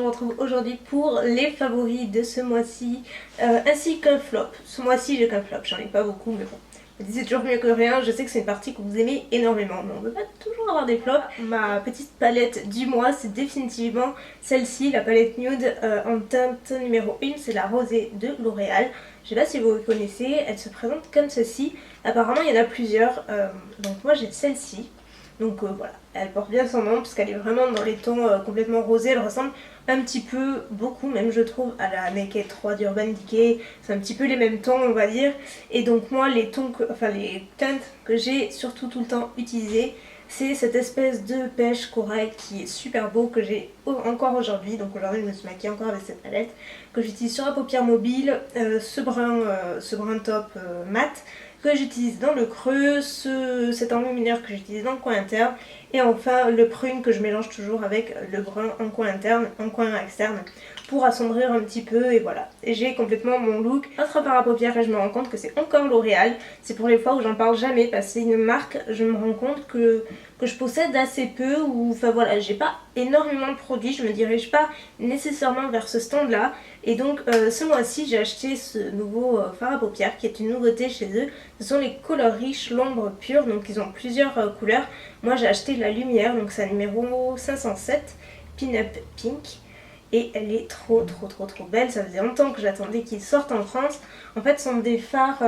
vous retrouve aujourd'hui pour les favoris de ce mois-ci, ainsi qu'un flop. Ce mois-ci j'ai qu'un flop, j'en ai pas beaucoup mais bon. C'est toujours mieux que rien, je sais que c'est une partie que vous aimez énormément, mais on ne peut pas toujours avoir des flops. Ma petite palette du mois, c'est définitivement celle-ci, la palette nude en teinte numéro 1, c'est la rosée de L'Oréal. Je sais pas si vous connaissez, elle se présente comme ceci. Apparemment il y en a plusieurs, donc moi j'ai celle-ci. Donc voilà, elle porte bien son nom parce qu'elle est vraiment dans les tons complètement rosés. Elle ressemble un petit peu, beaucoup même je trouve, à la Naked 3 d'Urban Decay. C'est un petit peu les mêmes tons on va dire. Et donc moi les tons, les teintes que j'ai surtout tout le temps utilisées, c'est cette espèce de pêche corail qui est super beau, que j'ai encore aujourd'hui. Donc aujourd'hui je me suis maquillée encore avec cette palette, que j'utilise sur la paupière mobile, ce brun top mat que j'utilise dans le creux, cet enlumineur que j'utilise dans le coin interne, et enfin le prune que je mélange toujours avec le brun en coin interne, en coin externe, pour assombrir un petit peu. Et voilà, et j'ai complètement mon look. Autre fard à paupières, et je me rends compte que c'est encore L'Oréal. C'est pour les fois où j'en parle jamais parce que c'est une marque, je me rends compte que je possède assez peu, ou enfin voilà, j'ai pas énormément de produits, je me dirige pas nécessairement vers ce stand là. Et donc ce mois-ci j'ai acheté ce nouveau fard à paupières qui est une nouveauté chez eux. Ce sont les Color Riche l'ombre pure, donc ils ont plusieurs couleurs. Moi j'ai acheté la lumière, donc c'est numéro 507 Pin-Up Pink. Et elle est trop belle, ça faisait longtemps que j'attendais qu'ils sortent en France. En fait ce sont des fards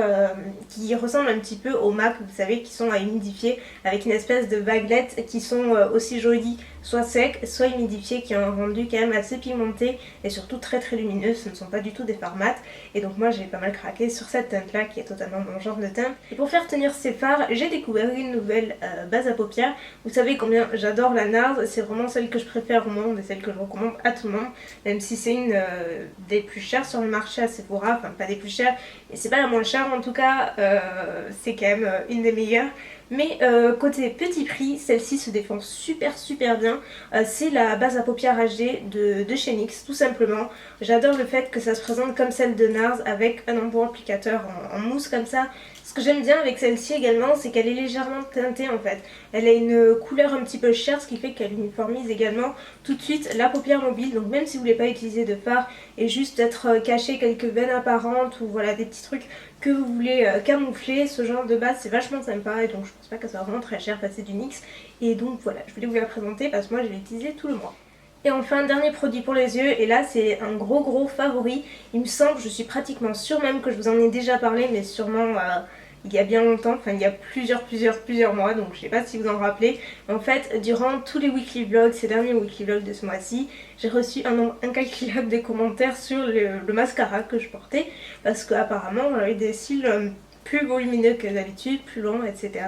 qui ressemblent un petit peu aux MAC, vous savez, qui sont à humidifier avec une espèce de vaguelettes qui sont aussi jolies, soit secs, soit humidifiées, qui ont un rendu quand même assez pigmenté et surtout très lumineux. Ce ne sont pas du tout des fards mat. Et donc moi j'ai pas mal craqué sur cette teinte là qui est totalement mon genre de teinte. Et pour faire tenir ces fards, j'ai découvert une nouvelle base à paupières. Vous savez combien j'adore la NARS, c'est vraiment celle que je préfère au monde et celle que je recommande à tout le monde. Même si c'est une des plus chères sur le marché à Sephora, enfin pas des plus chères, et c'est pas la moins chère en tout cas, c'est quand même une des meilleures. Mais côté petit prix, celle-ci se défend super bien. C'est la base à paupières HD de chez NYX, tout simplement. J'adore le fait que ça se présente comme celle de NARS avec un embout applicateur en mousse comme ça. Ce que j'aime bien avec celle-ci également, c'est qu'elle est légèrement teintée en fait. Elle a une couleur un petit peu chère, ce qui fait qu'elle uniformise également tout de suite la paupière mobile. Donc même si vous ne voulez pas utiliser de fard et juste être caché quelques veines apparentes ou voilà des petits trucs que vous voulez camoufler, ce genre de base c'est vachement sympa. Et donc je pense pas qu'elle soit vraiment très chère, passer du NYX. Et donc voilà, je voulais vous la présenter parce que moi je l'ai utilisée tout le mois. Et enfin, dernier produit pour les yeux, et là c'est un gros favori. Il me semble, je suis pratiquement sûre même que je vous en ai déjà parlé, mais sûrement il y a bien longtemps, enfin il y a plusieurs mois, donc je sais pas si vous en rappelez. En fait, durant tous les weekly vlogs, ces derniers weekly vlogs de ce mois-ci, j'ai reçu un nombre incalculable de commentaires sur le mascara que je portais, parce qu'apparemment j'avais des cils plus volumineux que d'habitude, plus long, etc.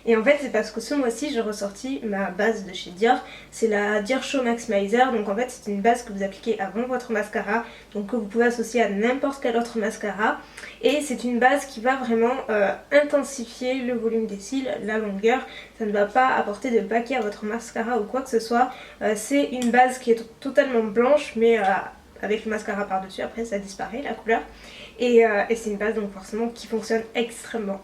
Et en fait c'est parce que ce mois-ci j'ai ressorti ma base de chez Dior, c'est la Dior Show Maximizer. Donc en fait c'est une base que vous appliquez avant votre mascara, donc que vous pouvez associer à n'importe quel autre mascara. Et c'est une base qui va vraiment intensifier le volume des cils, la longueur. Ça ne va pas apporter de paquet à votre mascara ou quoi que ce soit. C'est une base qui est totalement blanche, mais avec le mascara par dessus, après ça disparaît la couleur. Et c'est une base donc forcément qui fonctionne extrêmement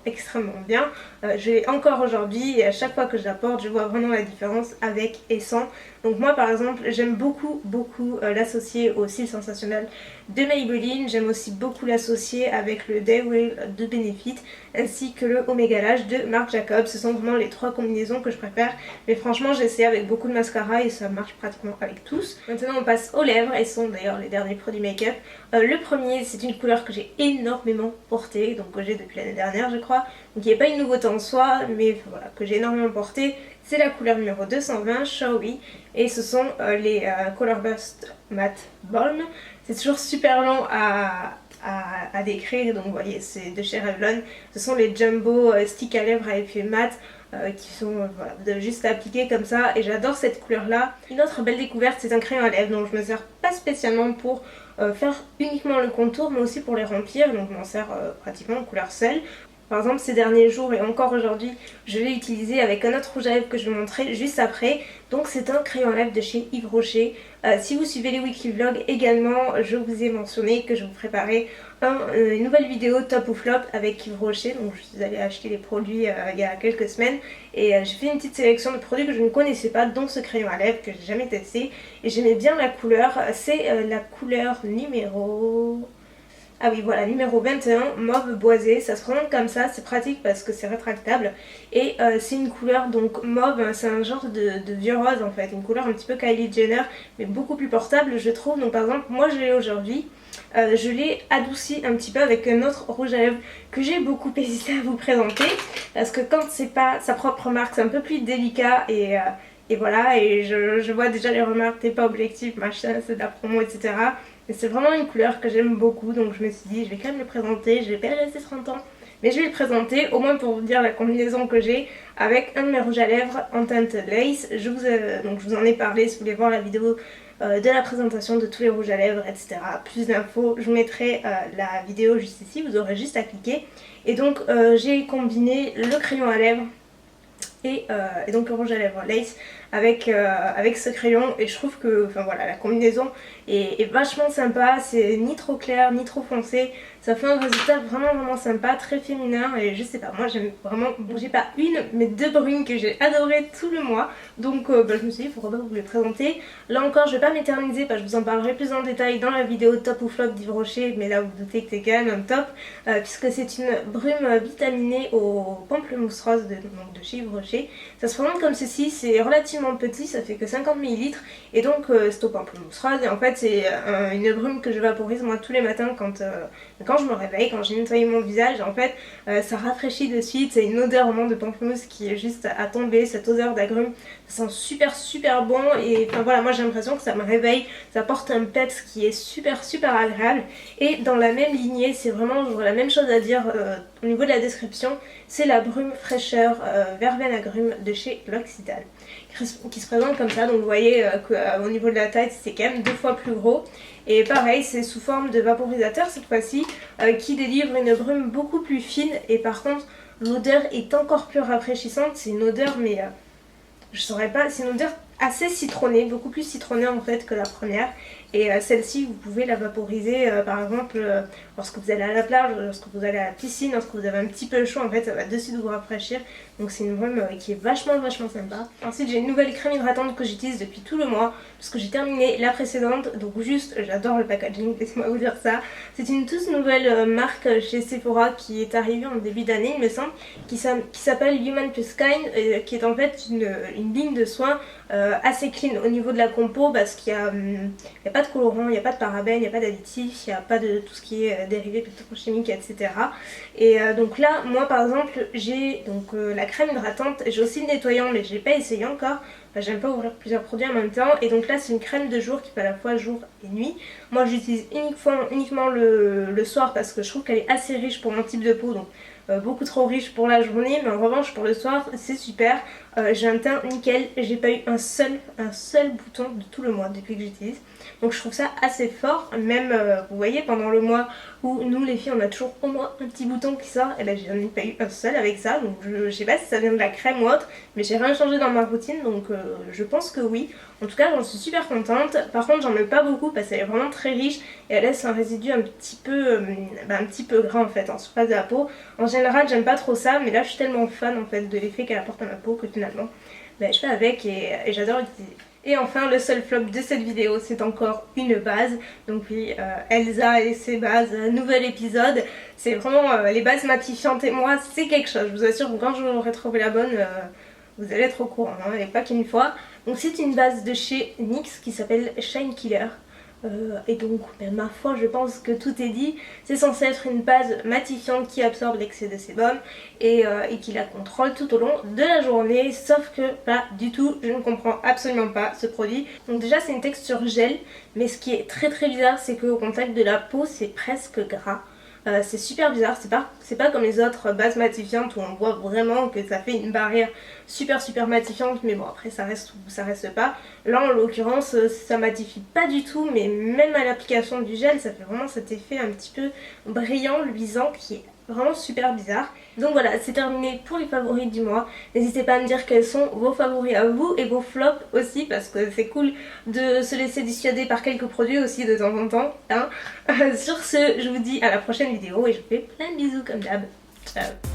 bien. Je l'ai encore aujourd'hui et à chaque fois que je la porte je vois vraiment la différence avec et sans. Donc moi par exemple j'aime beaucoup l'associer au cils sensationnel de Maybelline. J'aime aussi beaucoup l'associer avec le Day Wear de Benefit ainsi que le Omega Lash de Marc Jacobs. Ce sont vraiment les trois combinaisons que je préfère. Mais franchement j'ai essayé avec beaucoup de mascara et ça marche pratiquement avec tous. Maintenant on passe aux lèvres et ce sont d'ailleurs les derniers produits make-up. Le premier c'est une couleur que j'ai énormément portée, donc que j'ai depuis l'année dernière je crois. Donc il n'y a pas une nouveauté en soi mais voilà, que j'ai énormément portée. C'est la couleur numéro 220 Showy et ce sont les Color Burst Matte Balm. C'est toujours super long à décrire, donc vous voyez c'est de chez Revlon. Ce sont les Jumbo Stick à lèvres à effet mat qui sont voilà, vous avez juste à appliquer comme ça et j'adore cette couleur là. Une autre belle découverte c'est un crayon à lèvres dont je me sers pas spécialement pour faire uniquement le contour mais aussi pour les remplir, donc je m'en sers pratiquement en couleur sel. Par exemple ces derniers jours et encore aujourd'hui je l'ai utilisé avec un autre rouge à lèvres que je vais montrer juste après. Donc c'est un crayon à lèvres de chez Yves Rocher. Si vous suivez les weekly vlogs également, je vous ai mentionné que je vous préparais une nouvelle vidéo top ou flop avec Yves Rocher. Donc je suis allée acheter les produits il y a quelques semaines et j'ai fait une petite sélection de produits que je ne connaissais pas, dont ce crayon à lèvres que j'ai jamais testé, et j'aimais bien la couleur. C'est la couleur numéro... Ah oui, voilà, numéro 21, mauve boisé. Ça se présente comme ça, c'est pratique parce que c'est rétractable. Et c'est une couleur donc mauve, c'est un genre de vieux rose en fait. Une couleur un petit peu Kylie Jenner, mais beaucoup plus portable je trouve. Donc par exemple, moi je l'ai aujourd'hui. Je l'ai adouci un petit peu avec un autre rouge à lèvres que j'ai beaucoup hésité à vous présenter. Parce que quand c'est pas sa propre marque, c'est un peu plus délicat et voilà, et je vois déjà les remarques, t'es pas objectif, machin, c'est de la promo, etc. Et c'est vraiment une couleur que j'aime beaucoup, donc je me suis dit je vais quand même le présenter, je vais pas y rester 30 ans. Mais je vais le présenter, au moins pour vous dire la combinaison que j'ai avec un de mes rouges à lèvres en teinte lace. Donc je vous en ai parlé, si vous voulez voir la vidéo de la présentation de tous les rouges à lèvres, etc. Plus d'infos, je vous mettrai la vidéo juste ici, vous aurez juste à cliquer. Et donc j'ai combiné le crayon à lèvres et donc le rouge à lèvres lace avec ce crayon, et je trouve que enfin voilà, la combinaison est vachement sympa, c'est ni trop clair ni trop foncé, ça fait un résultat vraiment sympa, très féminin, et je sais pas, moi j'aime vraiment. J'ai pas une mais deux brunes que j'ai adoré tout le mois, donc je me suis dit pourquoi pas vous les présenter. Là encore je vais pas m'éterniser parce que je vous en parlerai plus en détail dans la vidéo top ou flop d'Yves Rocher, mais là vous vous doutez que c'est quand même un top puisque c'est une brume vitaminée au pamplemousse rose de chez Yves Rocher. Ça se présente comme ceci, c'est relativement petit, ça fait que 50 ml, et donc c'est au pamplemousse rose, et en fait c'est une brume que je vaporise moi tous les matins quand je me réveille, quand j'ai nettoyé mon visage. En fait ça rafraîchit de suite, c'est une odeur vraiment de pamplemousse qui est juste à tomber, cette odeur d'agrumes, ça sent super bon, et enfin voilà, moi j'ai l'impression que ça me réveille, ça porte un peps qui est super agréable. Et dans la même lignée, c'est vraiment, j'aurais la même chose à dire au niveau de la description, c'est la brume fraîcheur verveine agrumes de chez L'Occitane qui se présente comme ça. Donc vous voyez qu'au niveau de la taille c'est quand même 2 fois plus gros, et pareil c'est sous forme de vaporisateur cette fois-ci qui délivre une brume beaucoup plus fine, et par contre l'odeur est encore plus rafraîchissante. C'est une odeur mais je saurais pas, c'est une odeur assez citronnée, beaucoup plus citronnée en fait que la première. Et celle-ci vous pouvez la vaporiser par exemple lorsque vous allez à la plage, lorsque vous allez à la piscine, lorsque vous avez un petit peu chaud, en fait ça va de suite vous rafraîchir. Donc c'est une brume qui est vachement sympa. Ensuite j'ai une nouvelle crème hydratante que j'utilise depuis tout le mois puisque j'ai terminé la précédente, donc juste j'adore le packaging, laissez-moi vous dire ça. C'est une toute nouvelle marque chez Sephora qui est arrivée en début d'année il me semble, qui s'appelle Human Plus Kind, qui est en fait une ligne de soins assez clean au niveau de la compo, parce qu'il y a pas de colorant, il n'y a pas de parabènes, il n'y a pas d'additifs, il n'y a pas de tout ce qui est dérivé pétrochimique, etc. Et donc là, moi par exemple, j'ai donc la crème hydratante, j'ai aussi le nettoyant mais je l'ai pas essayé encore. Enfin, j'aime pas ouvrir plusieurs produits en même temps, et donc là c'est une crème de jour qui fait à la fois jour et nuit. Moi j'utilise uniquement le soir parce que je trouve qu'elle est assez riche pour mon type de peau, donc beaucoup trop riche pour la journée, mais en revanche pour le soir c'est super. J'ai un teint nickel, j'ai pas eu un seul bouton de tout le mois depuis que j'utilise, donc je trouve ça assez fort. Même vous voyez, pendant le mois où nous les filles on a toujours au moins un petit bouton qui sort, et là j'en ai pas eu un seul avec ça, donc je sais pas si ça vient de la crème ou autre, mais j'ai rien changé dans ma routine, donc je pense que oui. En tout cas j'en suis super contente. Par contre j'en mets pas beaucoup parce qu'elle est vraiment très riche et elle laisse un résidu un petit peu gras en fait en surface de la peau. En général j'aime pas trop ça, mais là je suis tellement fan en fait de l'effet qu'elle apporte à ma peau que finalement je fais avec, et j'adore l'utiliser. Et enfin le seul flop de cette vidéo, c'est encore une base. Donc oui, Elsa et ses bases, nouvel épisode. C'est vraiment les bases matifiantes, et moi c'est quelque chose, je vous assure que quand j'aurai trouvé la bonne, vous allez être au courant, hein, et pas qu'une fois. Donc c'est une base de chez NYX qui s'appelle Shine Killer. Et donc ma foi je pense que tout est dit. C'est censé être une base matifiante qui absorbe l'excès de sébum et qui la contrôle tout au long de la journée, sauf que pas du tout, je ne comprends absolument pas ce produit. Donc déjà c'est une texture gel, mais ce qui est très bizarre c'est qu'au contact de la peau c'est presque gras. C'est super bizarre, c'est pas comme les autres bases matifiantes où on voit vraiment que ça fait une barrière super matifiante, mais bon après ça reste ou ça reste pas. Là en l'occurrence ça matifie pas du tout, mais même à l'application du gel ça fait vraiment cet effet un petit peu brillant, luisant, qui est vraiment super bizarre. Donc voilà, c'est terminé pour les favoris du mois. N'hésitez pas à me dire quels sont vos favoris à vous et vos flops aussi, parce que c'est cool de se laisser dissuader par quelques produits aussi de temps en temps, hein. Sur ce, je vous dis à la prochaine vidéo et je vous fais plein de bisous comme d'hab. Ciao.